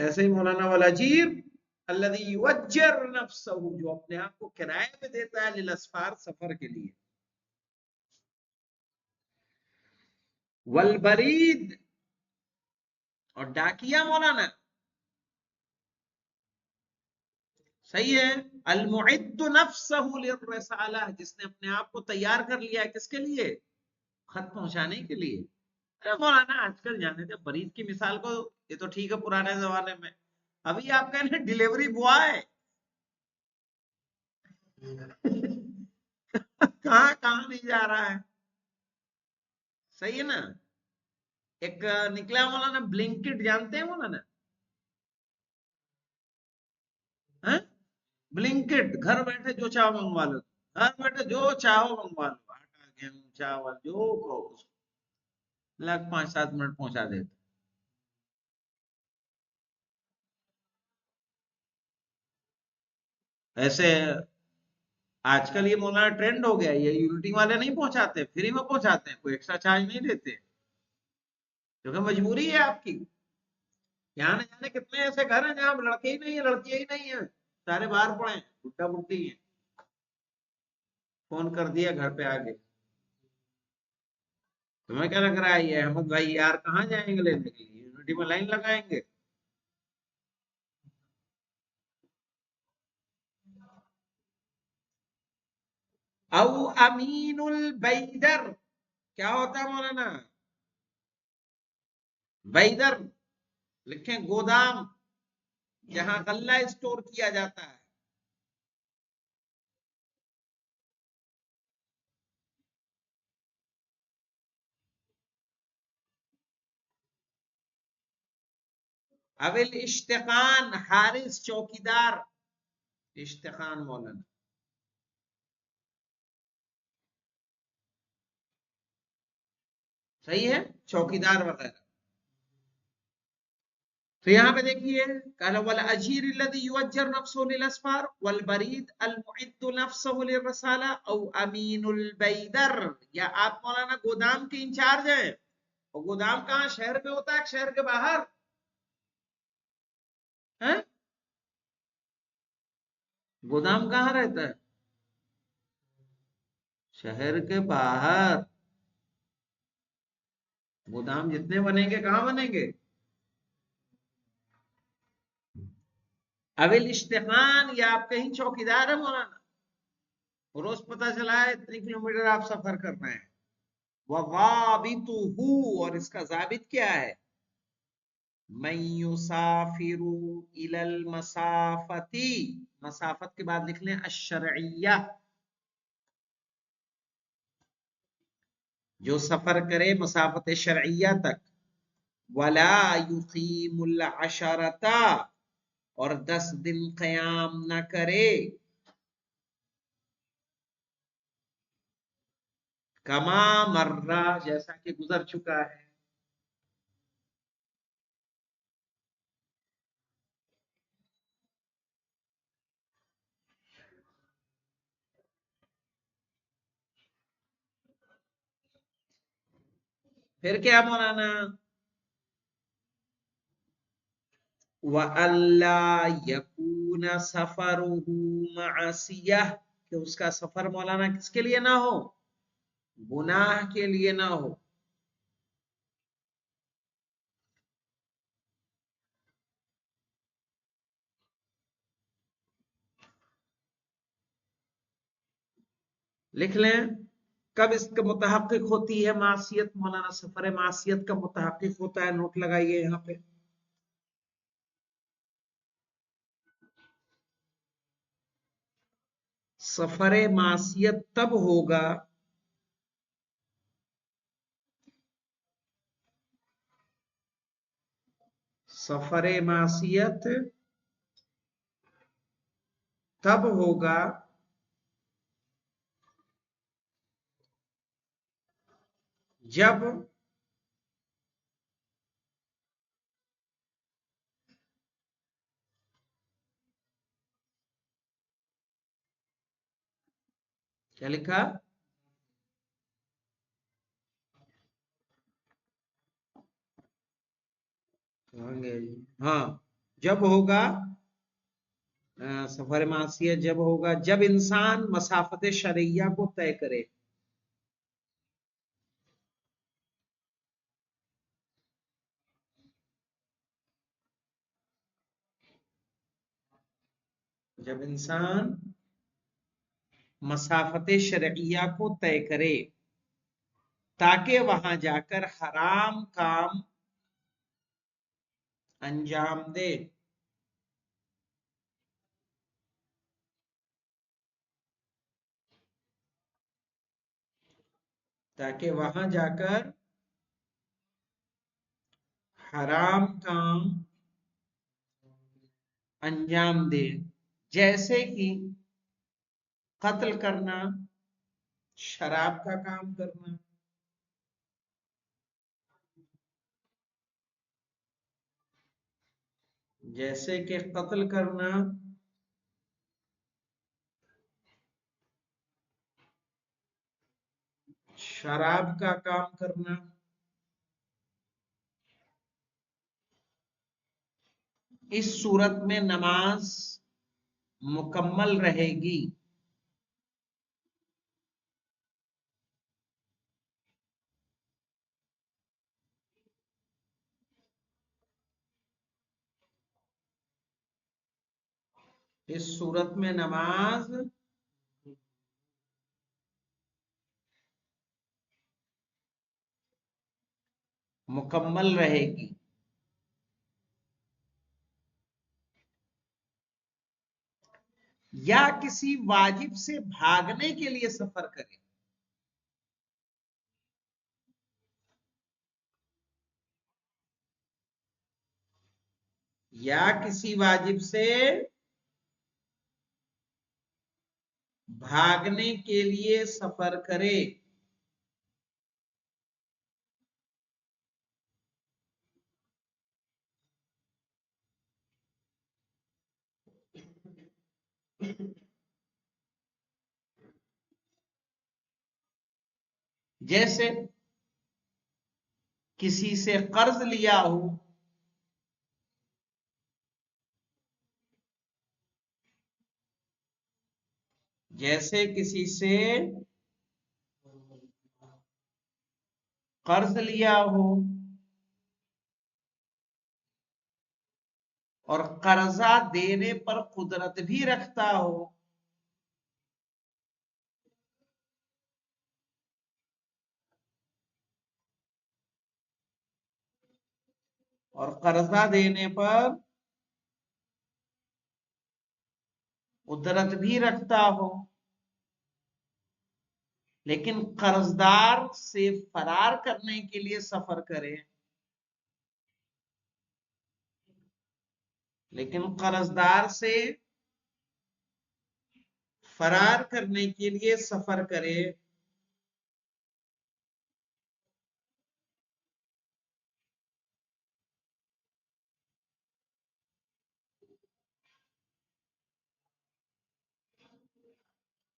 ایسے ہی مولانا والاجیر الذی یوجر نفسہ، جو اپنے آپ کو کرائے پہ دیتا ہے للاسفار، سفر کے لیے. والبرید، اور ڈاکیا مولانا. صحیح ہے. المعد نفسہ للرسالہ، جس نے اپنے آپ کو تیار کر لیا ہے کس کے لیے؟ خط پہنچانے کے لیے. ارے مولانا آج کل جانے تھے برید کی مثال کو، یہ تو ٹھیک ہے پرانے زمانے میں، ابھی آپ کہنے ڈیلیوری بوائے کہاں کہاں نہیں جا رہا ہے. صحیح ہے نا. ایک نکلا مولانا بلنکٹ، جانتے ہیں مولانا؟ بلنکٹ، گھر بیٹھے جو چاہو منگوا لو، گھر بیٹھے جو چاہو منگوا لو، آٹا گیہوں چاول جو کہو اس کو لگ 5-7 منٹ پہنچا دیتے. ایسے آج کل یہ مولانا ٹرینڈ ہو گیا، یہ یونٹی والے نہیں پہنچاتے، فری میں پہنچاتے ہیں، کوئی ایکسٹرا چارج نہیں دیتے، کیونکہ مجبوری ہے آپ کی. یہاں نہ جانے کتنے ایسے گھر ہیں جہاں لڑکے ہی نہیں ہیں، لڑکیاں ہی نہیں ہیں، سارے باہر پڑے ہیں، بڈھا بڈھی ہیں. فون کر دیا گھر پہ آگے. تمہیں کیا لگ رہا ہے یہ احمد بھائی یار کہاں جائیں گے لینے کے لیے؟ یونٹی میں لائن لگائیں گے. او امین البیدر، کیا ہوتا ہے مولانا؟ بیدر لکھیں گودام، جہاں غلہ اسٹور کیا جاتا ہے. اول اشتقان، حارس چوکیدار، اشتقان مولانا. صحیح ہے، چوکیدار وغیرہ. تو یہاں پہ دیکھیے قال والاجیر الذي يوجر نفسه للاسفار والبرید المعد نفسه للرسالہ او امین البیدر. یا آپ مولانا گودام کے انچارج ہیں، اور گودام کہاں شہر میں ہوتا ہے، شہر کے باہر ہے؟ گودام کہاں رہتا ہے؟ شہر کے باہر. گودام جتنے بنیں گے کہاں بنیں گے؟ اول اشتقان، یا آپ کہیں چوکیدار ہے مولانا، روز پتہ چلا ہے اتنے کلومیٹر آپ سفر کرنا ہے. وَضَابِطُهُ، اور اس کا ضابط کیا ہے؟ مَن يُسَافِرُ إِلَى الْمَسَافَةِ، مسافت کے بعد لکھ لیں الشرعیہ، جو سفر کرے مسافت شرعیہ تک. وَلَا يُقِيمُ الْعَشَرَةَ، اور 10 دن قیام نہ کرے. کما مرہ، جیسا کہ گزر چکا ہے. پھر کیا مولانا؟ وَأَلَّا يَكُونَ سَفَرُهُ مَعَصِيَةً، کہ اس کا سفر مولانا کس کے لیے نہ ہو؟ گناہ کے لیے نہ ہو. لکھ لیں کب اس کا متحقق ہوتی ہے معصیت مولانا؟ سفر معصیت کا متحقق ہوتا ہے، نوٹ لگائیے یہاں پہ. سفر معصیت تب ہوگا سفر معصیت تب ہوگا جب کیا لکھا؟ ہاں جب ہوگا سفر معصیت جب ہوگا جب انسان مسافت شرعیہ کو طے کرے. جب انسان مسافت شرعیہ کو طے کرے تاکہ وہاں جا کر حرام کام انجام دے. تاکہ وہاں جا کر حرام کام انجام دے، جیسے کہ قتل کرنا، شراب کا کام کرنا، جیسے کہ قتل کرنا، شراب کا کام کرنا. اس صورت میں نماز مکمل رہے گی. اس صورت میں نماز مکمل رہے گی. یا کسی واجب سے بھاگنے کے لیے سفر کرے. یا کسی واجب سے بھاگنے کے لیے سفر کرے. جیسے کسی سے قرض لیا ہو، جیسے کسی سے قرض لیا ہو اور قرضہ دینے پر قدرت بھی رکھتا ہو. اور قرضہ دینے پر قدرت بھی رکھتا ہو، لیکن قرضدار سے فرار کرنے کے لیے سفر کرے. لیکن قرضدار سے فرار کرنے کے لیے سفر کرے.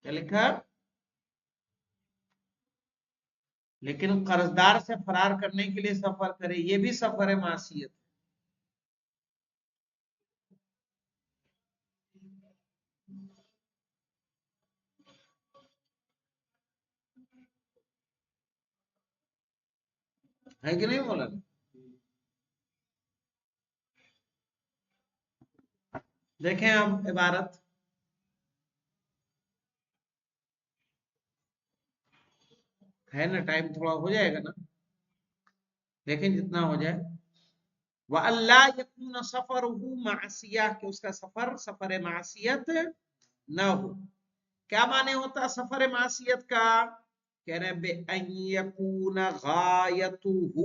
کیا لکھا؟ لیکن قرضدار سے فرار کرنے کے لیے سفر کرے، یہ بھی سفر معصیت ہے کہ نہیں مولانا؟ دیکھیں اب عبارت ہے نا، ٹائم تھوڑا ہو جائے گا نا، دیکھیں جتنا ہو جائے. وَأَلَّا يَكُونَ سَفَرُهُ مَعْصِيَةً، کہ اس کا سفر سفر معصیت نہ ہو. کیا معنی ہوتا سفر معصیت کا؟ کہہ رہے بِأَن يَكُونَ غَایَتُهُ،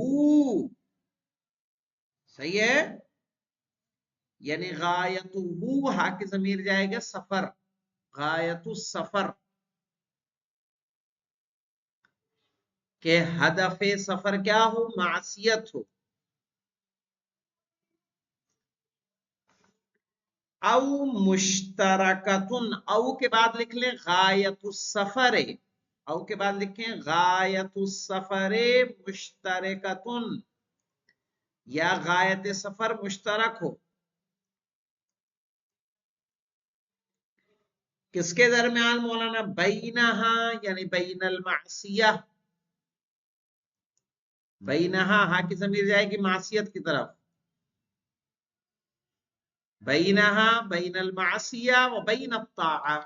صحیح ہے، یعنی غایتُهُ ہا کی ضمیر جائے گا سفر، غایت السفر، کہ ہدف سفر کیا ہو؟ معصیت ہو. او مشترکتن، او کے بعد لکھ لیں غایت السفر، او کے بعد لکھیں غایت السفر مشترکتن، یا غایت سفر مشترک ہو. کس کے درمیان مولانا؟ بینہا یعنی بین المعصیہ، بینہا ہا کی ضمیر جائے گی معصیت کی طرف، بینہا بین المعصیہ و بین الطاعہ،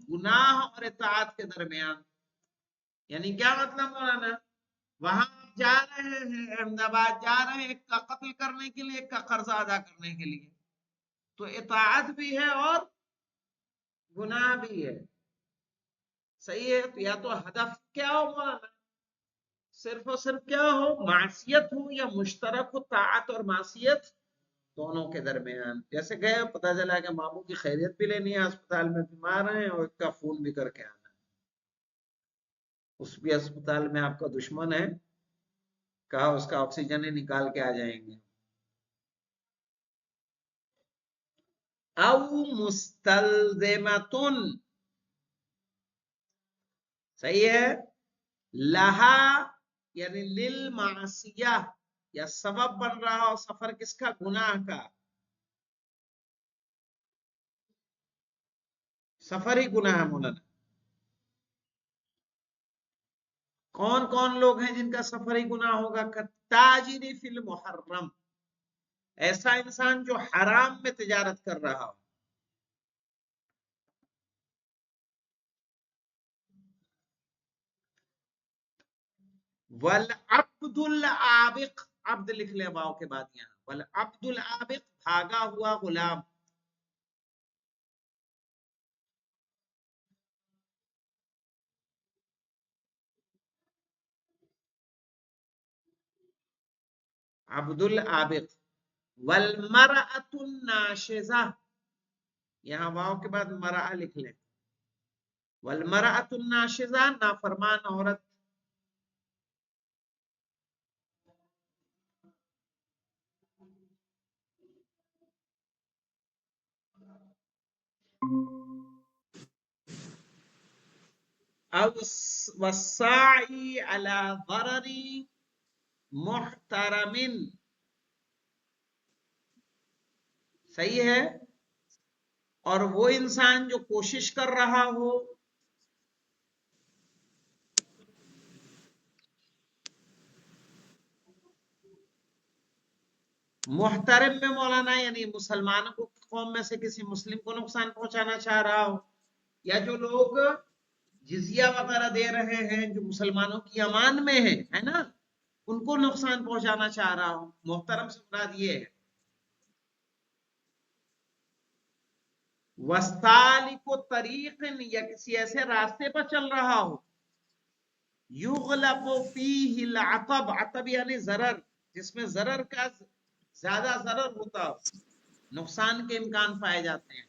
گناہ اور اطاعت کے درمیان. یعنی کیا مطلب مولانا؟ وہاں آپ جا رہے ہیں، احمد آباد جا رہے ہیں ایک کا قتل کرنے کے لیے، ایک کا قرض ادا کرنے کے لیے، تو اطاعت بھی ہے اور گناہ بھی ہے. صحیح ہے. تو یا تو ہدف کیا ہو مولانا؟ صرف اور صرف کیا ہو؟ معصیت ہو، یا مشترک ہو طاعت اور معصیت دونوں کے درمیان. جیسے گئے پتہ چلا کہ ماموں کی خیریت بھی لینی ہے، اسپتال میں بیمار ہیں، اور ایک کا خون بھی کر کے آنا ہے. اس بھی اسپتال میں آپ کا دشمن ہے، کہا اس کا آکسیجن ہی نکال کے آ جائیں گے. او مستلزمتن، صحیح ہے، لہا یعنی للمعصیہ، یا سبب بن رہا ہو سفر کس کا؟ گناہ کا. سفر ہی گناہ ہے مولانا. کون کون لوگ ہیں جن کا سفر ہی گناہ ہوگا؟ تاجر فی المحرم، ایسا انسان جو حرام میں تجارت کر رہا ہو. والعبد العابق، عبد لکھ لے باؤ کے بعد یہاں، والعبد العابق بھاگا ہوا غلام. عبد العابق. والمرأة الناشزہ، یہاں واؤ کے بعد مرأة لکھ لیں. والمرأة الناشزہ، نافرمان عورت. او والساعی علی ضرر محترم، صحیح ہے. اور وہ انسان جو کوشش کر رہا ہو، محترم میں مولانا یعنی مسلمانوں کو قوم میں سے کسی مسلم کو نقصان پہنچانا چاہ رہا ہو، یا جو لوگ جزیہ وغیرہ دے رہے ہیں جو مسلمانوں کی امان میں ہے نا، ان کو نقصان پہنچانا چاہ رہا ہو. محترم سے مراد یہ ہے. وسالک طریق، یا کسی ایسے راستے پر چل رہا ہو، یغلب فیہ العطب، عطب یعنی ضرر، جس میں ضرر کا زیادہ ضرر ہوتا ہو، نقصان کے امکان پائے جاتے ہیں.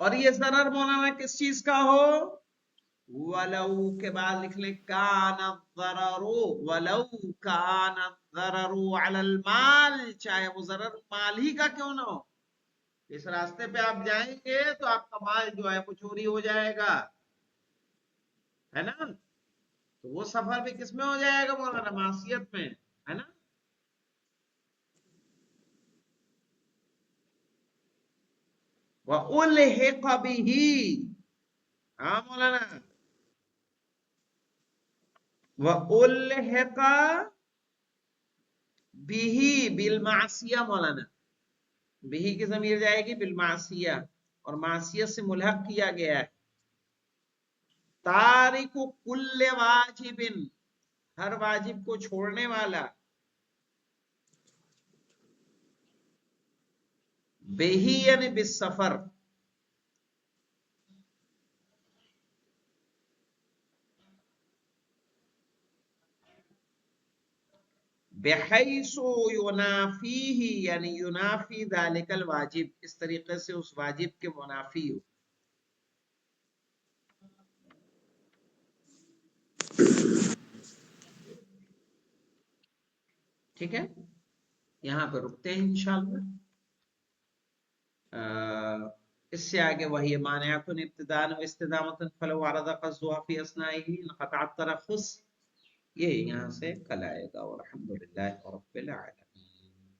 اور یہ ضرر مولانا کس چیز کا ہو؟ ولو کے بعد لکھ لیں کان الضرر، ولو کان الضرر علی المال، چاہے وہ ضرر مال ہی کا کیوں نہ ہو. اس راستے پہ آپ جائیں گے تو آپ کا مال جو ہے وہ چوری ہو جائے گا، ہے نا. تو وہ سفر بھی کس میں ہو جائے گا مولانا؟ معصیت میں، ہے نا. وَأُلْحِقَ بِهِ، ہاں مولانا، وَأُلْحِقَ بِهِ بالمعصیہ، مولانا بِهِ کی ضمیر جائے گی بالمعصیہ، اور معصیت سے ملحق کیا گیا ہے. تارک کل واجب، ہر واجب کو چھوڑنے والا. بِهِ یعنی بالسفر، بحیث ینافیہ یعنی ینافی ذالک الواجب، اس طریقے سے اس واجب کے منافی ہو. ٹھیک ہے، یہاں پہ رکتے ہیں انشاءاللہ. اس سے آگے وہی مانعات ابتداء و استدامت فلو عرض قصدها فی اثنائه انقطع الترخص، یہ یہاں سے کل آئے گا. والحمدللہ رب العالمین.